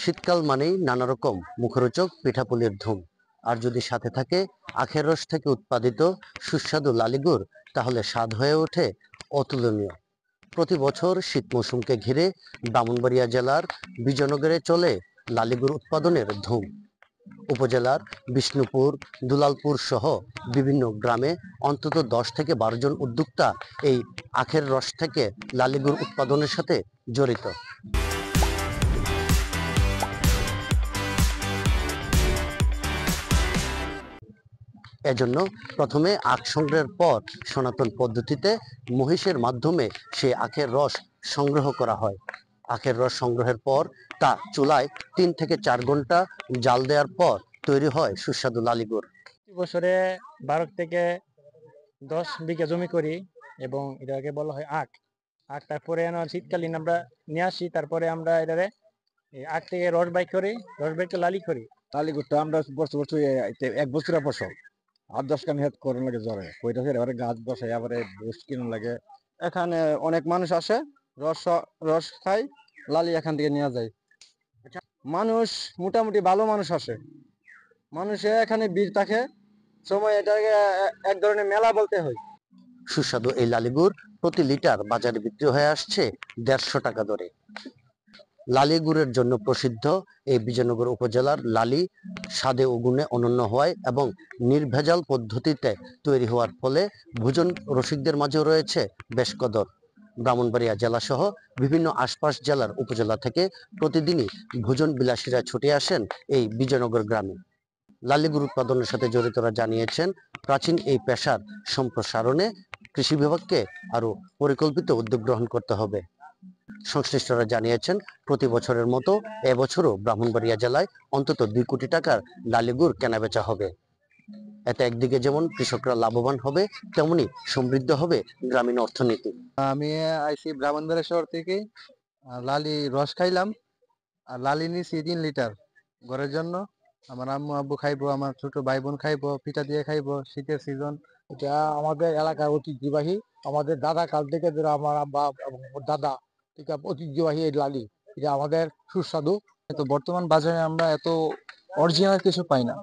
শীতকাল মানেই নানা রকম মুখরোচক পিঠাপুলির ধুম। আর যদি সাথে থাকে আখের রস থেকে উৎপাদিত সুস্বাদু লালিগুড়, তাহলে স্বাদ হয়ে ওঠে অতুলনীয়। প্রতি বছর শীত মৌসুমকে ঘিরে ব্রাহ্মণবাড়িয়া জেলার বিজয়নগরে চলে লালিগুড় উৎপাদনের ধুম। উপজেলার বিষ্ণুপুর, দুলালপুর সহ বিভিন্ন গ্রামে অন্তত 10 থেকে 12 জন উদ্যোক্তা এই আখের রস থেকে লালিগুড় উৎপাদনের সাথে জড়িত। এজন্য প্রথমে আখ সংগ্রহের পর সনাতন পদ্ধতিতে মহিষের মাধ্যমে সেই আখের রস সংগ্রহ করা হয়। আখের রস সংগ্রহের পর তা চুলায় 3 থেকে 4 ঘন্টা জাল দেওয়ার পর তৈরি হয় সুস্বাদু লালিগুড়। বছরে 12 থেকে 10 বিঘা জমি করি এবং এটাকে বলা হয় আখ। তারপরে শীতকালীন আমরা নিয়ে আসি, তারপরে আমরা এটারে আখ থেকে রস বাই করি, রস বাই করে লালি করি। লালিগুড়টা আমরা বছর বছর 1 বছরের ফসল 8-10 কান হেড করার লাগে জ্বরে ওইটা এবারে গাছ বসাই, আবার বুস্ট কিনুন লাগে। এখানে অনেক মানুষ আসে, রস রস খাই, লালি এখান থেকে নিয়ে যায়। মানুষ মোটামুটি ভালো মানুষ আসে, মানুষে এখানে ভিড় থাকে সময়, এটাকে এক ধরনের মেলা বলতে হয়। সুস্বাদু এই লালিগুড় প্রতি লিটার বাজারে বিক্রি হয়ে আসছে 150 টাকা দরে। লালি গুড়ের জন্য প্রসিদ্ধ এই বিজয়নগর উপজেলার লালি স্বাদে ও গুণে অনন্য হওয়ায় এবং নির্ভেজাল পদ্ধতিতে তৈরি হওয়ার ফলে ভোজন রসিকদের মাঝেও রয়েছে বেশ কদর। ব্রাহ্মণবাড়িয়া জেলা সহ বিভিন্ন আশপাশ জেলার উপজেলা থেকে প্রতিদিনই ভোজন বিলাসীরা ছুটে আসেন এই বিজয়নগর গ্রামে। লালিগুড় উৎপাদনের সাথে জড়িতরা জানিয়েছেন, প্রাচীন এই পেশার সম্প্রসারণে কৃষি বিভাগকে আরো পরিকল্পিত উদ্যোগ গ্রহণ করতে হবে। সংশ্লিষ্টরা জানিয়েছেন, প্রতি বছরের মতো এবছরও ব্রাহ্মণবাড়িয়া জেলায় অন্তত 2 কোটি টাকার লালিগুড় কেনাবেচা হবে। এতে একদিকে যেমন কৃষকরা লাভবান হবে, তেমনি সমৃদ্ধ হবে গ্রামীণ অর্থনীতি। আমি আইসি ব্রাহ্মণবাড়িয়া শহর থেকে, লালি রস খাইলাম, আর লালি নিছি 3 লিটার ঘরের জন্য। আমার আম্মু আব্বু খাইবো, আমার ছোট ভাই বোন খাইবো, পিঠা দিয়ে খাইবো, শীতের সিজন। এটা আমাদের এলাকার ঐতিহ্যবাহী, আমাদের দাদা কাল থেকে ধরে আমার আব্বা এবং দাদা থেকে ঐতিহ্যবাহী এই লালি, এটা আমাদের সুস্বাদু। তো বর্তমান বাজারে আমরা এত অরিজিনাল কিছু পাই না,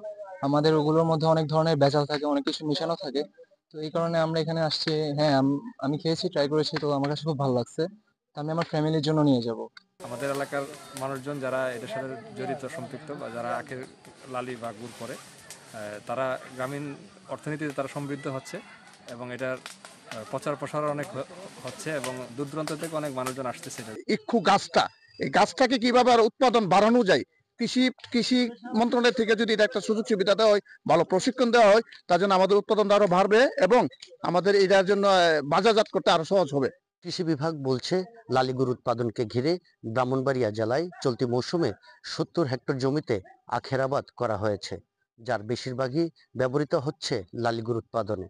আমাদের ওগুলোর মধ্যে অনেক ধরনের ভেজাল থাকে, অনেক কিছু মেশানো থাকে। তো এই কারণে আমরা এখানে আসছি। হ্যাঁ, আমি খেয়েছি, ট্রাই করেছি, তো আমার কাছে খুব ভালো লাগছে। তো আমি আমার ফ্যামিলির জন্য নিয়ে যাব। আমাদের এলাকার মানুষজন যারা এটার সাথে জড়িত সম্পৃক্ত বা যারা আখের লালি বা গুড় করে, তারা গ্রামীণ অর্থনীতিতে তারা সমৃদ্ধ হচ্ছে এবং এটার প্রচার প্রসার অনেক হচ্ছে এবং দূর দূরান্ত থেকে অনেক মানুষজন আসতেছে। ইক্ষু গাছটা, এই গাছটাকে কিভাবে আর উৎপাদন বাড়ানো যায়, কৃষি মন্ত্রণালয় থেকে যদি এটা একটা সুযোগ সুবিধা দেওয়া হয়, ভালো প্রশিক্ষণ দেওয়া হয়, তার জন্য আমাদের উৎপাদনটা আরো বাড়বে এবং আমাদের এটার জন্য বাজারজাত করতে আরো সহজ হবে। কৃষি বিভাগ বলছে, লালিগুড় উৎপাদনকে ঘিরে ব্রাহ্মণবাড়িয়া জেলায় চলতি মৌসুমে 70 হেক্টর জমিতে আখের আবাদ করা হয়েছে, যার বেশিরভাগই ব্যবহৃত হচ্ছে লালিগুড় উৎপাদনে।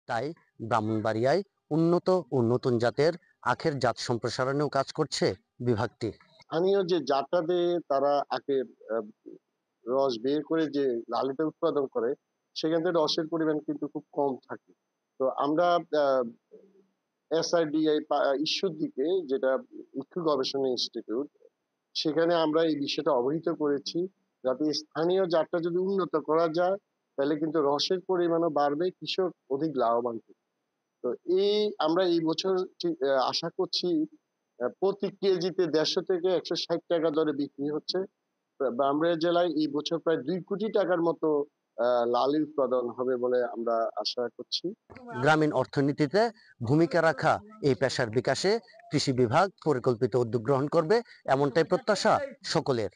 তাই ব্রাহ্মণবাড়িয়ায় উন্নত ও নতুন জাতের আখের জাত সম্প্রসারণেও কাজ করছে বিভাগটি। স্থানীয় যে জাতটা দিয়ে তারা আখের রস বের করে যে লালিটা উৎপাদন করে, সেখান থেকে রসের পরিমাণ কিন্তু খুব কম থাকে। তো আমরা এসআরডিআই ঈশ্বরদীতে, যেটা ইক্ষু গবেষণা ইনস্টিটিউট, সেখানে আমরা এই বিষয়টা অবহিত করেছি, যাতে স্থানীয় জাতটা যদি উন্নত করা যায় তাহলে কিন্তু রসের পরিমাণও বাড়বে, কৃষক অধিক লাভবান হবে। তো আমরা এই বছর আশা করছি প্রতি কেজিতে 150 থেকে 160 টাকা দরে বিক্রি হচ্ছে। ব্রাহ্মণবাড়িয়া জেলায় এই বছর প্রায় 2 কোটি টাকার মতো লালি উৎপাদন হবে বলে আমরা আশা করছি। গ্রামীণ অর্থনীতিতে ভূমিকা রাখা এই পেশার বিকাশে কৃষি বিভাগ পরিকল্পিত উদ্যোগ গ্রহণ করবে, এমনটাই প্রত্যাশা সকলের।